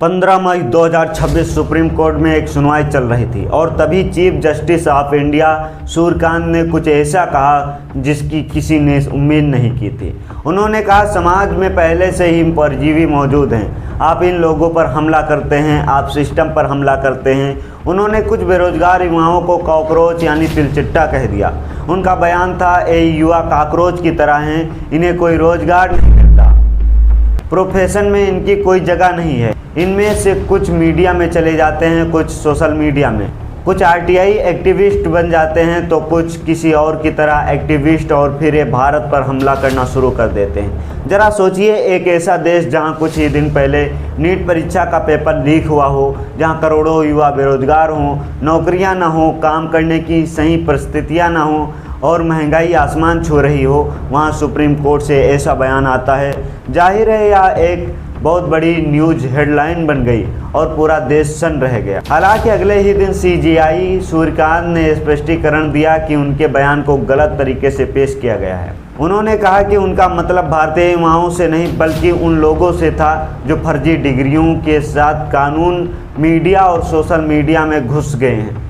15 मई 2026 supreme court में एक सुनवाई चल रही थी और तभी chief justice of India Suryakant ने कुछ ऐसा कहा जिसकी किसी ने उम्मीद नहीं की थी। उन्होंने कहा, समाज में पहले से ही परजीवी मौजूद हैं, आप इन लोगों पर हमला करते हैं, आप सिस्टम पर हमला करते हैं। उन्होंने कुछ बेरोजगार युवाओं को कॉकरोच यानी तिलचिट्टा कह दिया। उनका बयान था, ये युवा कॉकरोच की तरह हैं, इन्हें कोई रोजगार नहीं मिलता, प्रोफेशन में इनकी कोई जगह नहीं है। इनमें से कुछ मीडिया में चले जाते हैं, कुछ सोशल मीडिया में, कुछ आरटीआई एक्टिविस्ट बन जाते हैं तो कुछ किसी और की तरह एक्टिविस्ट, और फिर ये भारत पर हमला करना शुरू कर देते हैं। ज़रा सोचिए, एक ऐसा देश जहां कुछ ही दिन पहले नीट परीक्षा का पेपर लीक हुआ हो, जहां करोड़ों युवा बेरोजगार हों, नौकरियां ना हो, काम करने की सही परिस्थितियां ना हो और महंगाई आसमान छू रही हो, वहां सुप्रीम कोर्ट से ऐसा बयान आता है। जाहिर है यह एक बहुत बड़ी न्यूज हेडलाइन बन गई और पूरा देश सन्न रह गया। हालांकि अगले ही दिन सीजीआई सूर्यकांत ने स्पष्टीकरण दिया कि उनके बयान को गलत तरीके से पेश किया गया है। उन्होंने कहा कि उनका मतलब भारतीय युवाओं से नहीं बल्कि उन लोगों से था जो फर्जी डिग्रियों के साथ कानून, मीडिया और सोशल मीडिया में घुस गए हैं।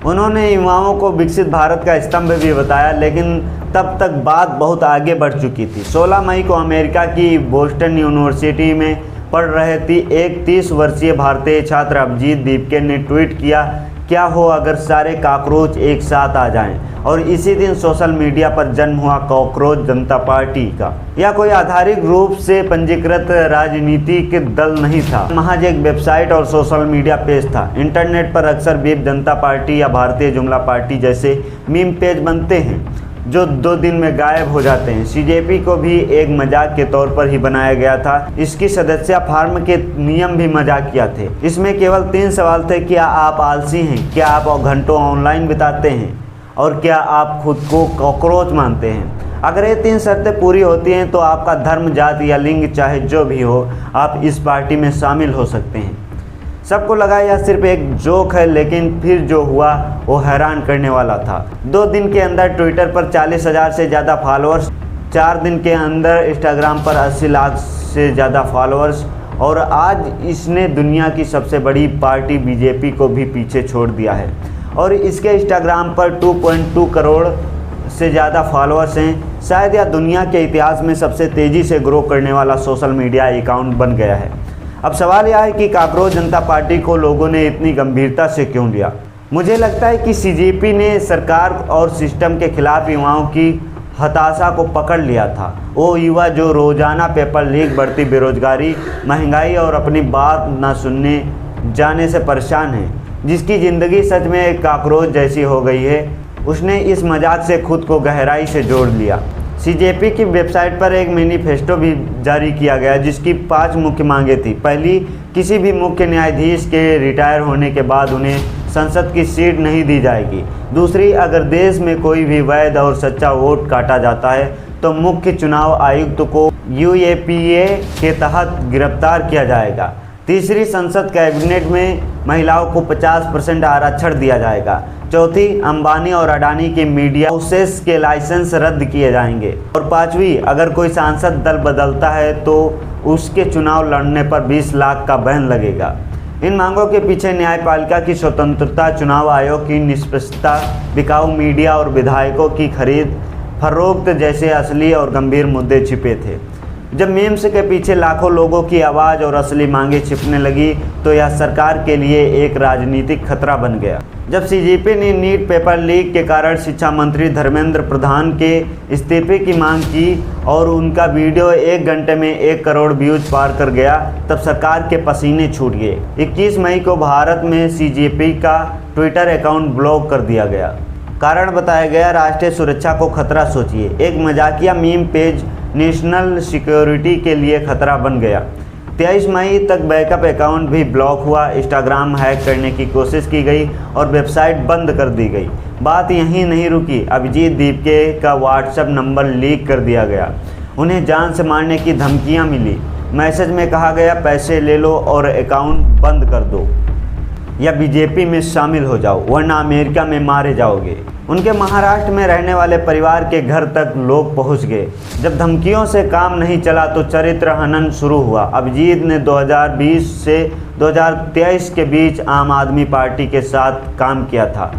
उन्होंने युवाओं को विकसित भारत का स्तंभ भी बताया, लेकिन तब तक बात बहुत आगे बढ़ चुकी थी। 16 मई को अमेरिका की बोस्टन यूनिवर्सिटी में पढ़ रहे थी एक 30 वर्षीय भारतीय छात्र अभिजीत दीपके ने ट्वीट किया, क्या हो अगर सारे कॉकरोच एक साथ आ जाएं। और इसी दिन सोशल मीडिया पर जन्म हुआ कॉकरोच जनता पार्टी का। यह कोई आधारिक रूप से पंजीकृत राजनीतिक दल नहीं था, महज एक वेबसाइट और सोशल मीडिया पेज था। इंटरनेट पर अक्सर बीप जनता पार्टी या भारतीय जुमला पार्टी जैसे मीम पेज बनते हैं जो 2 दिन में गायब हो जाते हैं। सीजेपी को भी एक मजाक के तौर पर ही बनाया गया था। इसकी सदस्य फार्म के नियम भी मजाकिया थे। इसमें केवल 3 सवाल थे, क्या आप आलसी हैं, क्या आप घंटों ऑनलाइन बिताते हैं और क्या आप खुद को कॉकरोच मानते हैं। अगर ये 3 शर्तें पूरी होती हैं तो आपका धर्म, जाति या लिंग चाहे जो भी हो, आप इस पार्टी में शामिल हो सकते हैं। सबको लगा यह सिर्फ एक जोक है, लेकिन फिर जो हुआ वो हैरान करने वाला था। 2 दिन के अंदर ट्विटर पर 40,000 से ज़्यादा फॉलोअर्स, 4 दिन के अंदर इंस्टाग्राम पर 80 लाख से ज़्यादा फॉलोअर्स, और आज इसने दुनिया की सबसे बड़ी पार्टी बीजेपी को भी पीछे छोड़ दिया है। और इसके इंस्टाग्राम पर 2.2 करोड़ से ज़्यादा फॉलोअर्स हैं। शायद यह दुनिया के इतिहास में सबसे तेज़ी से ग्रो करने वाला सोशल मीडिया अकाउंट बन गया है। अब सवाल यह है कि कॉकरोच जनता पार्टी को लोगों ने इतनी गंभीरता से क्यों लिया। मुझे लगता है कि सीजेपी ने सरकार और सिस्टम के खिलाफ युवाओं की हताशा को पकड़ लिया था। वो युवा जो रोजाना पेपर लीक, बढ़ती बेरोजगारी, महंगाई और अपनी बात ना सुनने जाने से परेशान है, जिसकी ज़िंदगी सच में एक कॉकरोच जैसी हो गई है, उसने इस मजाक से खुद को गहराई से जोड़ लिया। सीजेपी की वेबसाइट पर एक मैनिफेस्टो भी जारी किया गया जिसकी 5 मुख्य मांगें थी। पहली, किसी भी मुख्य न्यायाधीश के रिटायर होने के बाद उन्हें संसद की सीट नहीं दी जाएगी। दूसरी, अगर देश में कोई भी वैध और सच्चा वोट काटा जाता है तो मुख्य चुनाव आयुक्त को यूएपीए के तहत गिरफ्तार किया जाएगा। तीसरी, संसद कैबिनेट में महिलाओं को 50% आरक्षण दिया जाएगा। चौथी, अंबानी और अडानी के मीडिया हाउसेस के लाइसेंस रद्द किए जाएंगे। और 5वीं, अगर कोई सांसद दल बदलता है तो उसके चुनाव लड़ने पर 20 लाख का बैन लगेगा। इन मांगों के पीछे न्यायपालिका की स्वतंत्रता, चुनाव आयोग की निष्पक्षता, बिकाऊ मीडिया और विधायकों की खरीद फरोख्त जैसे असली और गंभीर मुद्दे छिपे थे। जब मीम्स के पीछे लाखों लोगों की आवाज़ और असली मांगें छिपने लगी तो यह सरकार के लिए एक राजनीतिक खतरा बन गया। जब सीजेपी ने नीट पेपर लीक के कारण शिक्षा मंत्री धर्मेंद्र प्रधान के इस्तीफे की मांग की और उनका वीडियो 1 घंटे में 1 करोड़ व्यूज पार कर गया, तब सरकार के पसीने छूट गए। 21 मई को भारत में सीजेपी का ट्विटर अकाउंट ब्लॉक कर दिया गया। कारण बताया गया, राष्ट्रीय सुरक्षा को खतरा। सोचिए, एक मजाकिया मीम पेज नेशनल सिक्योरिटी के लिए खतरा बन गया। 23 मई तक बैकअप अकाउंट भी ब्लॉक हुआ, इंस्टाग्राम हैक करने की कोशिश की गई और वेबसाइट बंद कर दी गई। बात यहीं नहीं रुकी, अभिजीत दीपके का व्हाट्सएप नंबर लीक कर दिया गया। उन्हें जान से मारने की धमकियां मिली। मैसेज में कहा गया, पैसे ले लो और अकाउंट बंद कर दो या बीजेपी में शामिल हो जाओ, वरना अमेरिका में मारे जाओगे। उनके महाराष्ट्र में रहने वाले परिवार के घर तक लोग पहुंच गए। जब धमकियों से काम नहीं चला तो चरित्र हनन शुरू हुआ। अभिजीत ने 2020 से 2023 के बीच आम आदमी पार्टी के साथ काम किया था,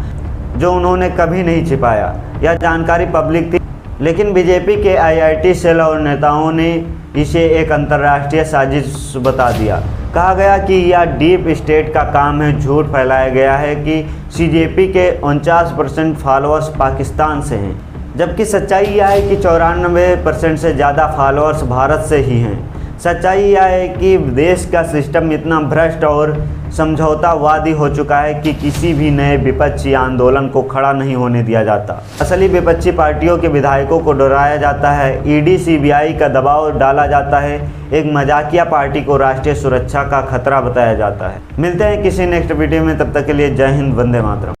जो उन्होंने कभी नहीं छिपाया। यह जानकारी पब्लिक थी, लेकिन बीजेपी के IIT सेल और नेताओं ने इसे एक अंतर्राष्ट्रीय साजिश बता दिया। कहा गया कि यह डीप स्टेट का काम है। झूठ फैलाया गया है कि CJP के 49% फॉलोअर्स पाकिस्तान से हैं, जबकि सच्चाई यह है कि 94% से ज़्यादा फॉलोअर्स भारत से ही हैं। सच्चाई यह है कि देश का सिस्टम इतना भ्रष्ट और समझौतावादी हो चुका है कि किसी भी नए विपक्षी आंदोलन को खड़ा नहीं होने दिया जाता। असली विपक्षी पार्टियों के विधायकों को डराया जाता है, ED CBI का दबाव डाला जाता है, एक मजाकिया पार्टी को राष्ट्रीय सुरक्षा का खतरा बताया जाता है। मिलते हैं किसी नेक्स्ट वीडियो में, तब तक के लिए जय हिंद, वंदे मातरम।